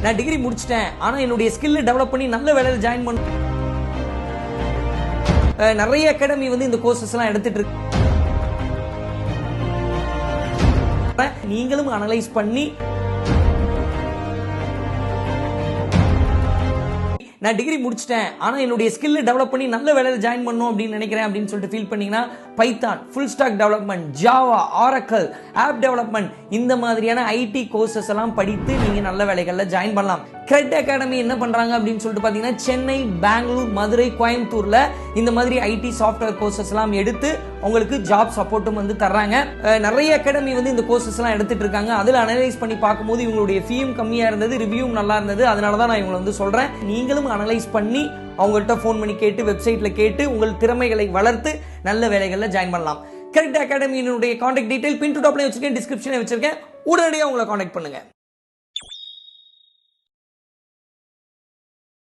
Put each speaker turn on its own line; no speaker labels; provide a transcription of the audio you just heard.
நான் டிகிரி முடிச்சிட்டேன், ஆனா என்னுடைய ஸ்கில்லை டெவலப் பண்ணி நல்ல வேலையில் ஜாயின் பண்ண நிறைய அகாடமி வந்து இந்த கோர்சஸ் எல்லாம் எடுத்துட்டு இருக்கு. நீங்களும் அனலைஸ் பண்ணி நான் டிகிரி முடிச்சிட்டேன், ஆனா என்னுடைய ஸ்கில்லை டெவலப் பண்ணி நல்ல வேலையில் ஜாயின் பண்ணணும் அப்படின்னு நினைக்கிறேன் அப்படின்னு சொல்லிட்டு ஃபீல் பண்ணீங்கன்னா Python, full stack development, Java, Oracle, app development இந்த மாதிரியான ஐடி கோர்சஸ் எல்லாம் படித்து நீங்க நல்ல வேலைகளில் ஜாயின் பண்ணலாம். கிரெட் அகாடமி என்ன பண்றாங்க அப்படின்னு சொல்லிட்டு பாத்தீங்கன்னா சென்னை, பெங்களூர், மதுரை, கோயம்புத்தூர்ல இந்த மாதிரி ஐடி சாஃப்ட்வேர் கோர்சஸ் எல்லாம் எடுத்து உங்களுக்கு ஜாப் சப்போர்ட்டும் வந்து தர்றாங்க. நிறைய அகாடமி வந்து இந்த கோர்சஸ் எல்லாம் எடுத்துட்டு இருக்காங்க. அதுல அனலைஸ் பண்ணி பார்க்கும்போது இவங்களுடைய ஃபீயும் கம்மியா இருந்தது, ரிவ்யூவும் நல்லா இருந்தது. அதனாலதான் நான் இவங்களை வந்து சொல்றேன். நீங்களும் அனலைஸ் பண்ணி அவங்கள்ட்ட ஃபோன் பண்ணி கேட்டு, வெப்சைட்ல கேட்டு உங்கள் திறமைகளை வளர்த்து நல்ல வேலைகளில் ஜாயின் பண்ணலாம். கிரெட் அகாடமியினுடைய கான்டாக்ட் டீடைல் பின் டு டாப்ல வச்சிருக்கேன், டிஸ்கிரிப்ஷன்ல வச்சிருக்கேன். உடனடியாக உங்களை கான்டாக்ட் பண்ணுங்க.